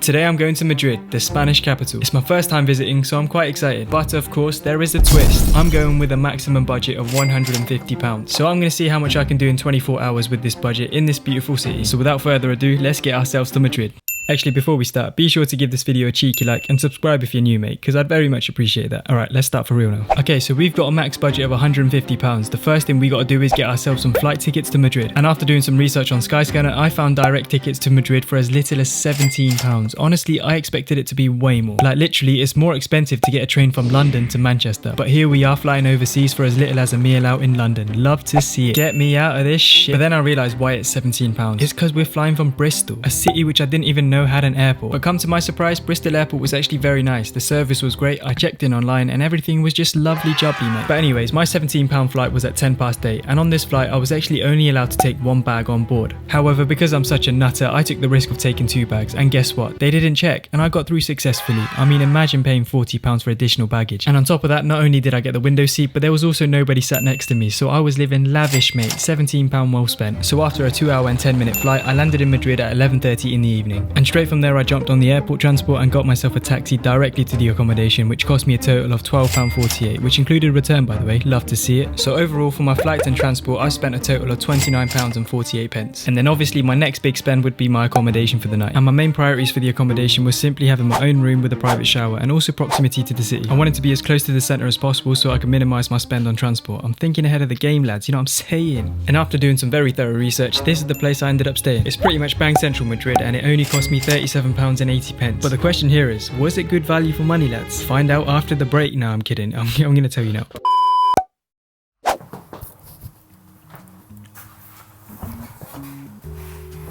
Today I'm going to Madrid, the Spanish capital. It's my first time visiting, so I'm quite excited. But of course, there is a twist. I'm going with a maximum budget of £150. So I'm going to see how much I can do in 24 hours with this budget in this beautiful city. So without further ado, let's get ourselves to Madrid. Actually, before we start, be sure to give this video a cheeky like and subscribe if you're new, mate, because I'd very much appreciate that. Alright, let's start for real now. Okay, so we've got a max budget of £150. The first thing we got to do is get ourselves some flight tickets to Madrid. And after doing some research on Skyscanner, I found direct tickets to Madrid for as little as £17. Honestly, I expected it to be way more. Like literally, it's more expensive to get a train from London to Manchester. But here we are flying overseas for as little as a meal out in London. Love to see it. Get me out of this shit. But then I realised why it's £17. It's because we're flying from Bristol, a city which I didn't even know had an airport. But come to my surprise, Bristol Airport was actually very nice. The service was great, I checked in online and everything was just lovely jubbly, mate. But anyways, my £17 flight was at 8:10 and on this flight I was actually only allowed to take one bag on board. However, because I'm such a nutter, I took the risk of taking 2 bags and guess what? They didn't check and I got through successfully. I mean, imagine paying £40 for additional baggage. And on top of that, not only did I get the window seat, but there was also nobody sat next to me, so I was living lavish, mate. £17 well spent. So after a 2 hour and 10-minute flight, I landed in Madrid at 11:30 in the evening. And straight from there I jumped on the airport transport and got myself a taxi directly to the accommodation, which cost me a total of £12.48, which included return, by the way. Love to see it. So overall for my flight and transport, I spent a total of £29.48. And then obviously my next big spend would be my accommodation for the night. And my main priorities for the accommodation was simply having my own room with a private shower and also proximity to the city. I wanted to be as close to the centre as possible so I could minimise my spend on transport. I'm thinking ahead of the game, lads, you know what I'm saying? And after doing some very thorough research, this is the place I ended up staying. It's pretty much bang central Madrid and it only cost me £37.80. But the question here is, was it good value for money, lads? Find out after the break. No, I'm kidding. I'm going to tell you now.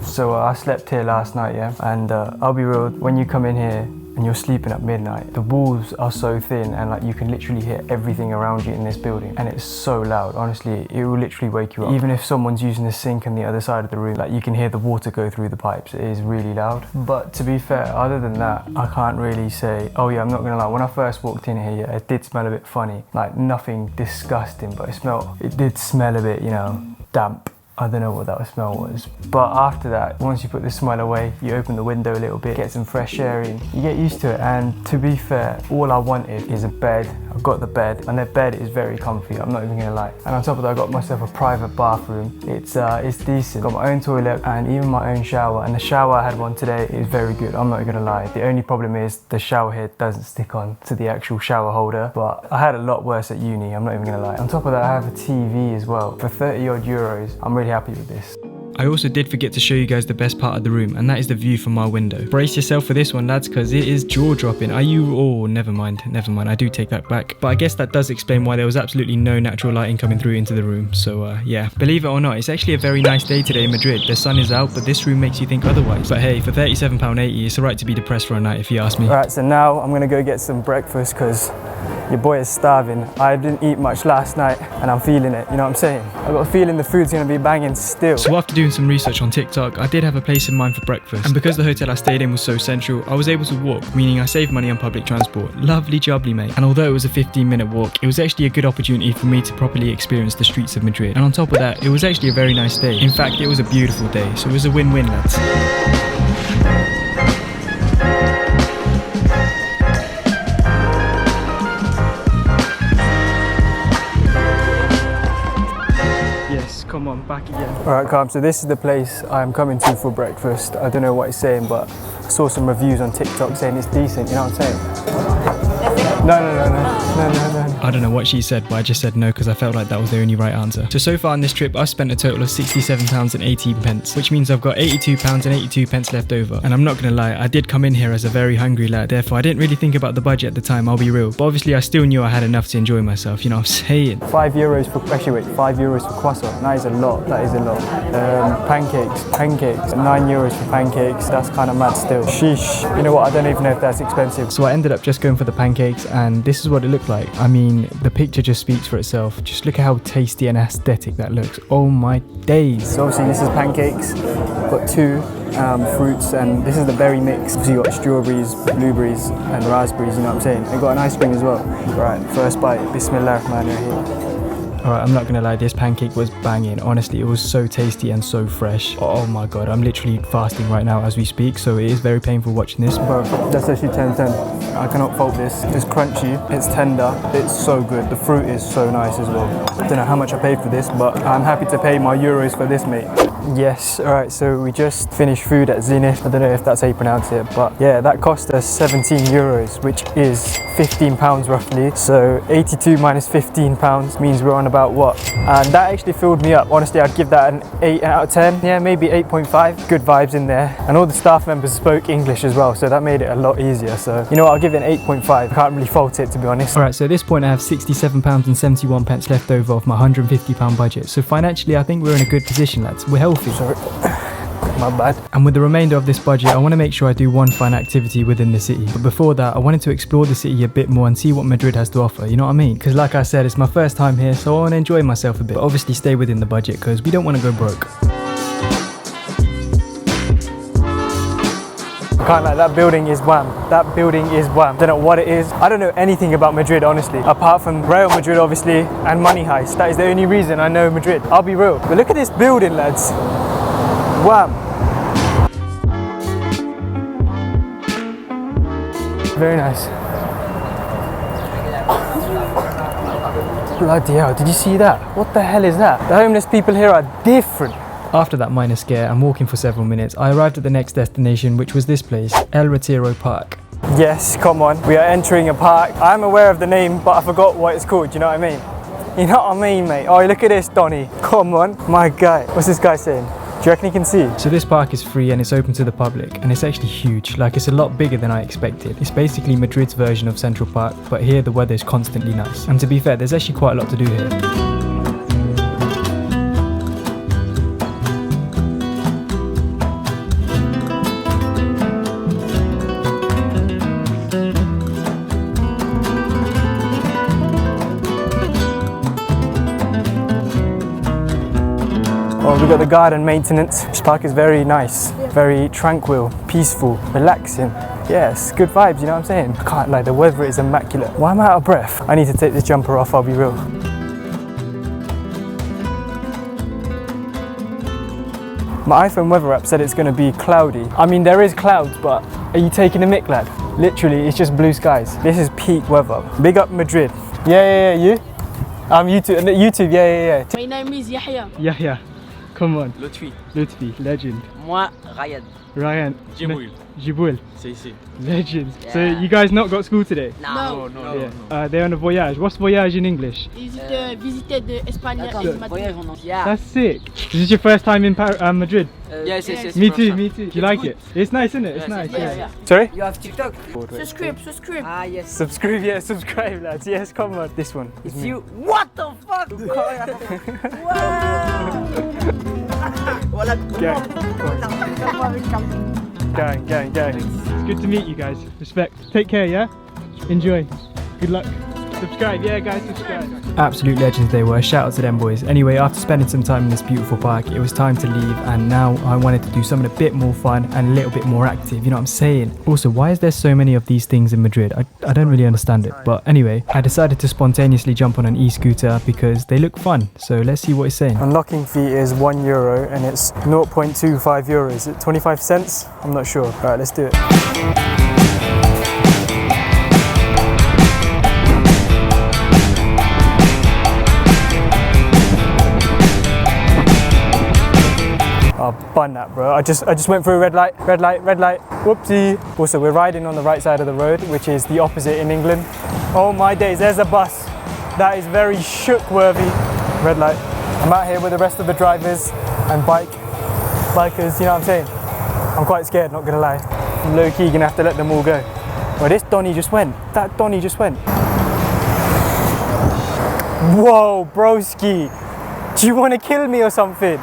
So I slept here last night, yeah? And I'll be real, when you come in here and you're sleeping at midnight, the walls are so thin and like you can literally hear everything around you in this building. And it's so loud, honestly, it will literally wake you up. Even if someone's using the sink on the other side of the room, like you can hear the water go through the pipes. It is really loud. But to be fair, other than that, I can't really say, oh yeah, I'm not gonna lie, when I first walked in here, yeah, it did smell a bit funny. Like nothing disgusting, but it did smell a bit, you know, damp. I don't know what that smell was. But after that, once you put the smell away, you open the window a little bit, get some fresh air in, you get used to it. And to be fair, all I wanted is a bed. I've got the bed, and the bed is very comfy, I'm not even gonna lie. And on top of that, I got myself a private bathroom. It's decent. Got my own toilet and even my own shower. And the shower I had one today is very good, I'm not gonna lie. The only problem is the shower head doesn't stick on to the actual shower holder. But I had a lot worse at uni, I'm not even gonna lie. On top of that, I have a TV as well. For 30 odd euros, I'm really happy with this. I also did forget to show you guys the best part of the room, and that is the view from my window. Brace yourself for this one, lads, because it is jaw-dropping. Are you... Oh, never mind, I do take that back. But I guess that does explain why there was absolutely no natural lighting coming through into the room. So yeah, believe it or not, it's actually a very nice day today in Madrid. The sun is out, but this room makes you think otherwise. But hey, for £37.80, it's alright to be depressed for a night if you ask me. Alright, so now I'm gonna go get some breakfast because your boy is starving. I didn't eat much last night and I'm feeling it, you know what I'm saying? I've got a feeling the food's gonna be banging still. So after doing some research on TikTok, I did have a place in mind for breakfast. And because the hotel I stayed in was so central, I was able to walk, meaning I saved money on public transport. Lovely jubbly, mate. And although it was a 15-minute walk, it was actually a good opportunity for me to properly experience the streets of Madrid. And on top of that, it was actually a very nice day. In fact, it was a beautiful day, so it was a win-win, lads. Come on, back again. Alright, calm. So this is the place I'm coming to for breakfast. I don't know what it's saying, but I saw some reviews on TikTok saying it's decent, you know what I'm saying? No. I don't know what she said, but I just said no because I felt like that was the only right answer. So far on this trip, I've spent a total of £67.18, which means I've got £82.82 left over. And I'm not gonna lie, I did come in here as a very hungry lad, therefore I didn't really think about the budget at the time, I'll be real. But obviously I still knew I had enough to enjoy myself, you know what I'm saying? €5 for, actually wait, €5 for croissant, that is a lot, Pancakes, €9 for pancakes, that's kind of mad still. Sheesh, you know what, I don't even know if that's expensive. So I ended up just going for the pancakes and this is what it looked like. I mean, the picture just speaks for itself. Just look at how tasty and aesthetic that looks. Oh my days. So obviously this is pancakes. Got 2 fruits and this is the berry mix. So you got strawberries, blueberries and raspberries, you know what I'm saying? I got an ice cream as well. Right, first bite. Bismillah, man. Alright, I'm not gonna lie, this pancake was banging. Honestly, it was so tasty and so fresh. Oh my god, I'm literally fasting right now as we speak, so it is very painful watching this. Bro, that's actually 10/10. I cannot fault this. It's crunchy, it's tender, it's so good. The fruit is so nice as well. I don't know how much I paid for this, but I'm happy to pay my euros for this, mate. Yes, alright, so we just finished food at Zenith. I don't know if that's how you pronounce it, but yeah, that cost us 17 euros, which is £15 roughly. So 82 minus £15 means we're on about what? And that actually filled me up. Honestly, I'd give that an 8 out of 10. Yeah, maybe 8.5. Good vibes in there. And all the staff members spoke English as well, so that made it a lot easier. So, you know what, I'll give it an 8.5. Can't really fault it, to be honest. Alright, so at this point I have £67.71 left over of my £150 budget. So financially, I think we're in a good position, lads. We're healthy. Sorry. My bad. And with the remainder of this budget, I want to make sure I do one fun activity within the city. But before that, I wanted to explore the city a bit more and see what Madrid has to offer, you know what I mean? Because like I said, it's my first time here, so I want to enjoy myself a bit. But obviously stay within the budget because we don't want to go broke. I can't lie, that building is wham. That building is wham. Don't know what it is. I don't know anything about Madrid, honestly. Apart from Real Madrid, obviously, and Money Heist. That is the only reason I know Madrid. I'll be real. But look at this building, lads. Wham. Very nice. Bloody hell, did you see that? What the hell is that? The homeless people here are different. After that minor scare and walking for several minutes, I arrived at the next destination, which was this place, El Retiro Park. Yes, come on, we are entering a park. I'm aware of the name, but I forgot what it's called, you know what I mean? You know what I mean, mate? Oh, look at this, Donny. Come on, my guy. What's this guy saying? Do you reckon you can see? So this park is free and it's open to the public, and it's actually huge. Like, it's a lot bigger than I expected. It's basically Madrid's version of Central Park, but here the weather is constantly nice. And to be fair, there's actually quite a lot to do here. Oh, we've got the garden maintenance. This park is very nice, very tranquil, peaceful, relaxing. Yes, good vibes, you know what I'm saying? I can't lie, the weather is immaculate. Why am I out of breath? I need to take this jumper off, I'll be real. My iPhone weather app said it's going to be cloudy. I mean, there is clouds, but are you taking a mick, lad? Literally, it's just blue skies. This is peak weather. Big up Madrid. Yeah, you? YouTube, yeah. My name is Yahya. Yahya. Come on. Lutfi, legend. Moi, Ryan. Ryan. Jiboul. C'est. Legend. Yeah. So you guys not got school today? No. They're on a voyage. What's voyage in English? Visiter de Espagne et Madrid. Yeah. That's sick. Is this your first time in Madrid? Yes. Me too. Do you like it? It's nice, isn't it? It's nice. Yeah. Sorry? You have TikTok? Subscribe. Ah, yes. Subscribe, lads. Yes, come on. This one. It's you. What the fuck? Gang. It's good to meet you guys. Respect. Take care, yeah? Enjoy. Good luck. Subscribe, yeah guys, subscribe. Absolute legends they were, shout out to them boys. Anyway, after spending some time in this beautiful park, it was time to leave, and now I wanted to do something a bit more fun and a little bit more active, you know what I'm saying? Also, why is there so many of these things in Madrid? I don't really understand it, but anyway, I decided to spontaneously jump on an e-scooter because they look fun, so let's see what it's saying. Unlocking fee is €1 and it's 0.25 euros. Is it 25 cents? I'm not sure. Alright, let's do it. Oh, bun that, bro. I just went through a red light. Whoopsie. Also, we're riding on the right side of the road, which is the opposite in England. Oh my days, there's a bus. That is very shook-worthy. Red light. I'm out here with the rest of the drivers and bikers, you know what I'm saying? I'm quite scared, not gonna lie. I'm low-key gonna have to let them all go. Well, this Donny just went. That Donny just went. Whoa, broski. Do you want to kill me or something?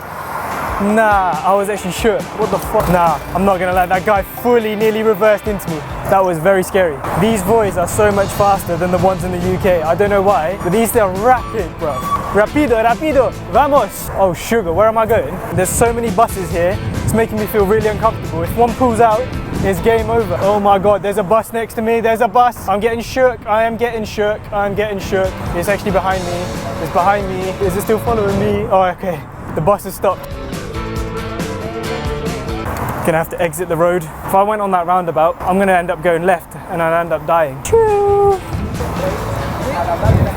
Nah, I was actually shook. What the fuck? Nah, I'm not gonna lie, that guy fully nearly reversed into me. That was very scary. These boys are so much faster than the ones in the UK. I don't know why, but these are rapid, bro. Rapido, vamos. Oh, sugar, where am I going? There's so many buses here. It's making me feel really uncomfortable. If one pulls out, it's game over. Oh my God, there's a bus next to me. There's a bus. I'm getting shook. I am getting shook. I'm getting shook. It's actually behind me. It's behind me. Is it still following me? Oh, okay. The bus has stopped. Gonna have to exit the road. If I went on that roundabout, I'm gonna end up going left and I'll end up dying. I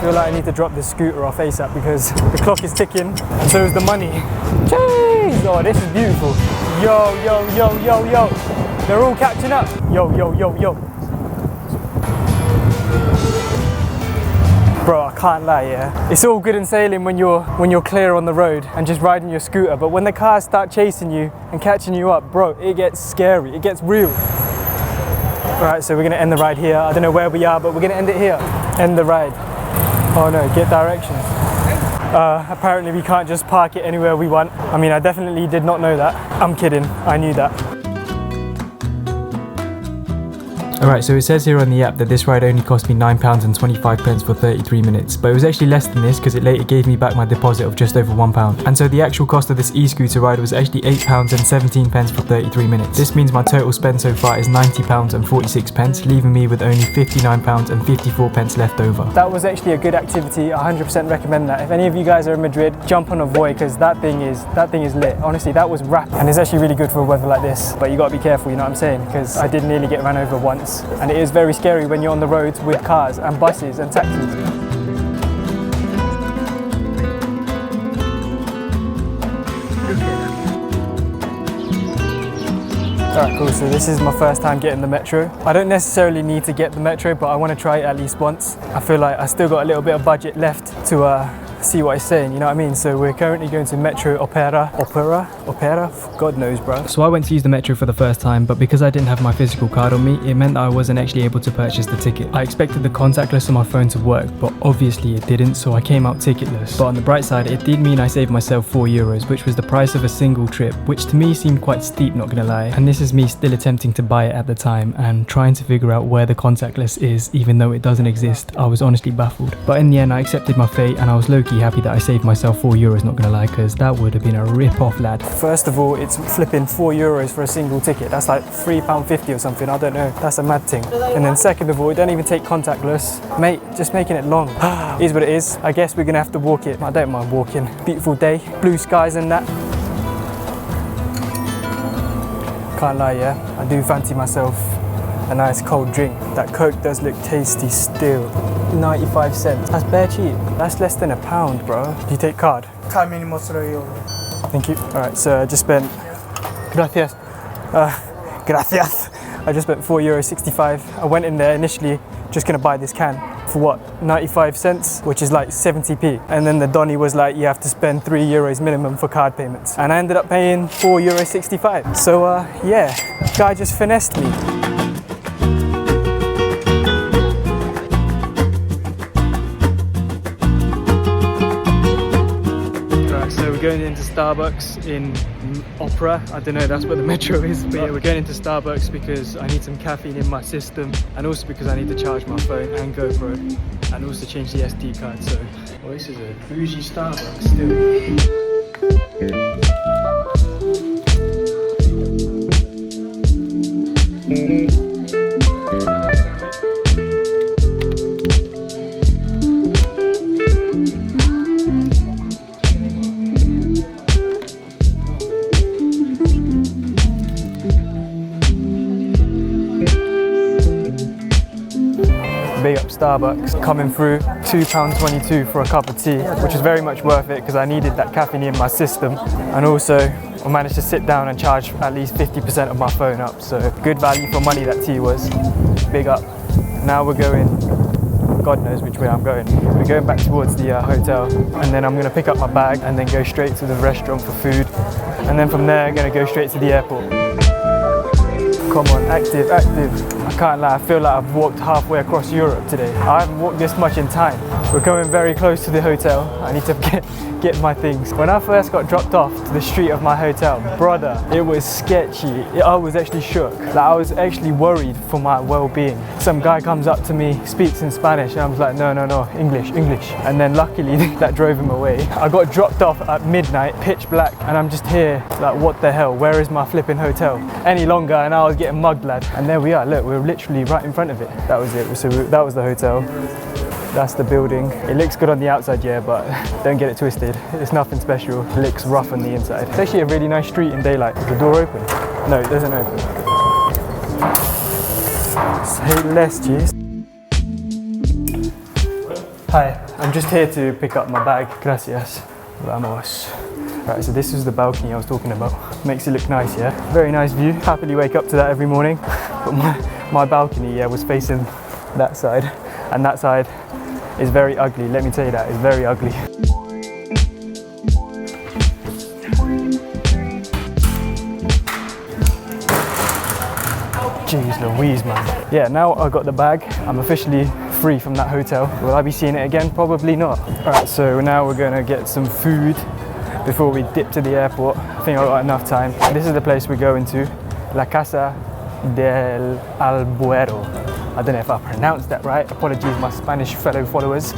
feel like I need to drop this scooter off ASAP because the clock is ticking and so is the money. Jeez! Oh, this is beautiful. Yo, yo, yo, yo, yo. They're all catching up. Yo, yo, yo, yo. Bro, I can't lie, yeah. It's all good and sailing when you're clear on the road and just riding your scooter, but when the cars start chasing you and catching you up, bro, it gets scary, it gets real. Right, so we're gonna end the ride here. I don't know where we are, but we're gonna end it here. End the ride. Oh no, get directions. Apparently we can't just park it anywhere we want. I mean, I definitely did not know that. I'm kidding, I knew that. Alright, so it says here on the app that this ride only cost me £9.25 for 33 minutes, but it was actually less than this because it later gave me back my deposit of just over £1. And so the actual cost of this e-scooter ride was actually £8.17 for 33 minutes. This means my total spend so far is £90.46, leaving me with only £59.54 left over. That was actually a good activity. 100% recommend that. If any of you guys are in Madrid, jump on a Voy because that thing is lit. Honestly, that was rapid. And it's actually really good for a weather like this. But you gotta be careful, you know what I'm saying? Because I did nearly get ran over once. And it is very scary when you're on the roads with cars and buses and taxis. Alright, cool, so this is my first time getting the metro. I don't necessarily need to get the metro, but I want to try it at least once. I feel like I still got a little bit of budget left to see what it's saying, you know what I mean? So we're currently going to Metro Opera, God knows, bro. So I went to use the metro for the first time, but because I didn't have my physical card on me, it meant that I wasn't actually able to purchase the ticket. I expected the contactless on my phone to work, but obviously it didn't, so I came out ticketless. But on the bright side, it did mean I saved myself €4, which was the price of a single trip, which to me seemed quite steep, not gonna lie. And this is me still attempting to buy it at the time and trying to figure out where the contactless is, even though it doesn't exist. I was honestly baffled. But in the end, I accepted my fate and I was low-key happy that I saved myself €4, not gonna lie, because that would have been a rip-off, lad. First of all, it's flipping €4 for a single ticket. That's like £3.50 or something, I don't know. That's a mad thing. And then second of all, it don't even take contactless. Mate, just making it long. Is what it is. I guess we're gonna have to walk it. I don't mind walking. Beautiful day, blue skies and that. Can't lie, yeah, I do fancy myself a nice cold drink. That Coke does look tasty still. 95 cents. That's bare cheap. That's less than £1, bro. Do you take card? Thank you. Alright, so I just spent... Gracias. Gracias. I just spent €4.65. I went in there initially just gonna buy this can for what? 95 cents, which is like 70p. And then the Donny was like, you have to spend €3 minimum for card payments. And I ended up paying €4.65. So yeah, guy just finessed me. We're going into Starbucks in Opera. I don't know, that's where the metro is, but yeah, we're going into Starbucks because I need some caffeine in my system and also because I need to charge my phone and GoPro and also change the SD card. So, well, this is a bougie Starbucks still. Big up Starbucks, coming through, £2.22 for a cup of tea, which is very much worth it because I needed that caffeine in my system. And also, I managed to sit down and charge at least 50% of my phone up. So good value for money that tea was. Big up. Now we're going, God knows which way I'm going. We're going back towards the hotel and then I'm gonna pick up my bag and then go straight to the restaurant for food. And then from there, I'm gonna go straight to the airport. Come on, active, active. I can't lie, I feel like I've walked halfway across Europe today. I haven't walked this much in time. We're coming very close to the hotel. I need to get my things. When I first got dropped off to the street of my hotel, brother, it was sketchy. I was actually shook. Like, I was actually worried for my well-being. some guy comes up to me, speaks in Spanish, and I was like, no, English. And then luckily that drove him away. I got dropped off at midnight, pitch black, and I'm just here like, what the hell, where is my flipping hotel? Any longer and I was getting mugged, lad. And there we are, look, we're literally right in front of it. That was it, so that was the hotel. That's the building. It looks good on the outside, yeah, but don't get it twisted. It's nothing special. It looks rough on the inside. It's actually a really nice street in daylight. Is the door open? No, it doesn't open. Say less, cheers. Hi, I'm just here to pick up my bag. Gracias. Vamos. Right, so this is the balcony I was talking about. Makes it look nice, yeah? Very nice view. Happily wake up to that every morning. But my balcony, yeah, was facing that side. And that side is very ugly. Let me tell you that, it's very ugly. Jeez Louise, man. Yeah, now I got the bag. I'm officially free from that hotel. Will I be seeing it again? Probably not. All right, so now we're gonna get some food before we dip to the airport. I think I've got enough time. This is the place we're going to, La Casa del Albuero. I don't know if I pronounced that right. Apologies, my Spanish fellow followers.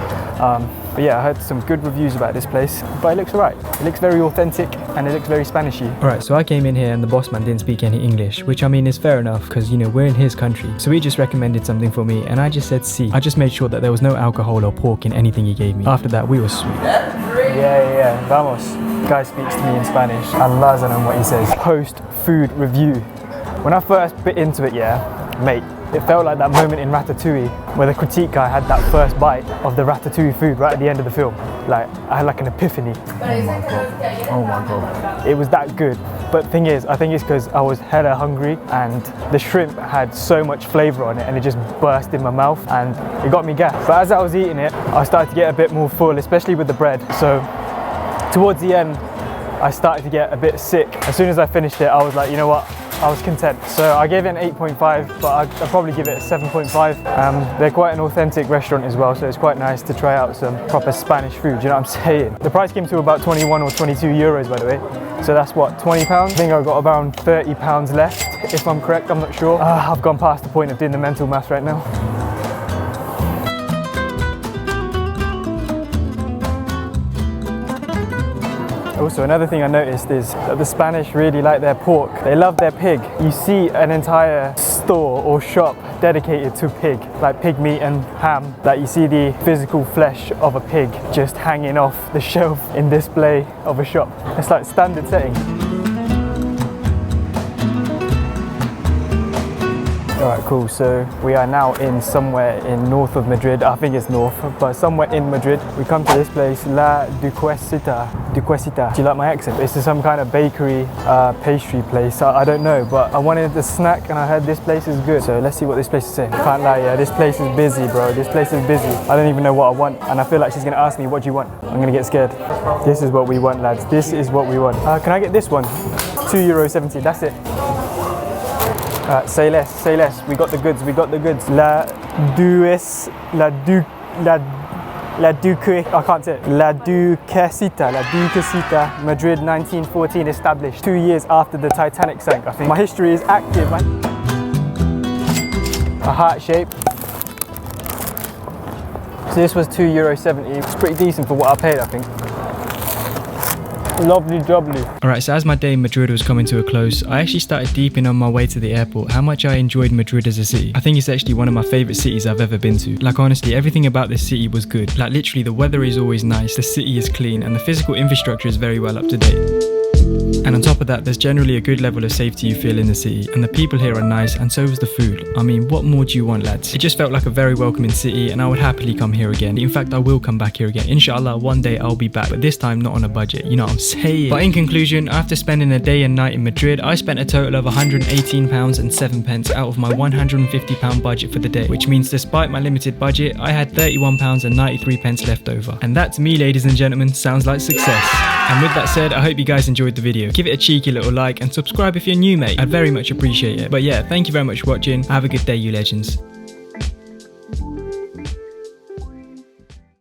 But yeah, I heard some good reviews about this place, but it looks alright. It looks very authentic and it looks very Spanishy. Alright, so I came in here and the boss man didn't speak any English, which I mean is fair enough because, you know, we're in his country. So he just recommended something for me and I just said sí. I just made sure that there was no alcohol or pork in anything he gave me. After that, we were sweet. Yeah, vamos. Guy speaks to me in Spanish. Allah doesn't know what he says. Post food review. When I first bit into it, yeah, mate, it felt like that moment in Ratatouille where the critique guy had that first bite of the Ratatouille food right at the end of the film. Like, I had like an epiphany. Oh my god. It was that good. But the thing is, I think it's because I was hella hungry and the shrimp had so much flavour on it and it just burst in my mouth and it got me gassed. But as I was eating it, I started to get a bit more full, especially with the bread. So towards the end, I started to get a bit sick. As soon as I finished it, I was like, you know what? I was content. So I gave it an 8.5, but I'd probably give it a 7.5. They're quite an authentic restaurant as well, so it's quite nice to try out some proper Spanish food, you know what I'm saying? The price came to about 21 or 22 euros, by the way. So that's what, 20 pounds? I think I've got around 30 pounds left, if I'm correct, I'm not sure. I've gone past the point of doing the mental maths right now. Also, another thing I noticed is that the Spanish really like their pork. They love their pig. You see an entire store or shop dedicated to pig, like pig meat and ham. Like you see the physical flesh of a pig just hanging off the shelf in display of a shop. It's like standard setting. Alright, cool, so we are now in somewhere in north of Madrid. I think it's north, but somewhere in Madrid. We come to this place, La Duquesita. Do you like my accent? This is some kind of bakery, pastry place. I don't know, but I wanted a snack and I heard this place is good. So let's see what this place is saying. Can't lie, yeah, this place is busy, bro. This place is busy. I don't even know what I want. And I feel like she's gonna ask me, what do you want? I'm gonna get scared. This is what we want, lads. This is what we want. Can I get this one? €2.70, that's it. Say less. We got the goods. La Duquesita, Madrid, 1914, established 2 years after the Titanic sank, I think. My history is active, man. A heart shape. So this was €2.70. It's pretty decent for what I paid, I think. Lovely jubbly. Alright, so as my day in Madrid was coming to a close, I actually started deeping on my way to the airport how much I enjoyed Madrid as a city. I think it's actually one of my favourite cities I've ever been to. Like honestly, everything about this city was good. Like literally the weather is always nice, the city is clean, and the physical infrastructure is very well up to date. And on top of that, there's generally a good level of safety you feel in the city, and the people here are nice, and so is the food. I mean, what more do you want, lads? It just felt like a very welcoming city, and I would happily come here again. In fact, I will come back here again. Inshallah, one day I'll be back, but this time not on a budget, you know what I'm saying? But in conclusion, after spending a day and night in Madrid, I spent a total of £118.07 out of my £150 budget for the day, which means despite my limited budget, I had £31.93 left over. And that to me, ladies and gentlemen, sounds like success. And with that said, I hope you guys enjoyed the video. Give it a cheeky little like and subscribe if you're new, mate. I'd very much appreciate it. But yeah, thank you very much for watching. Have a good day, you legends.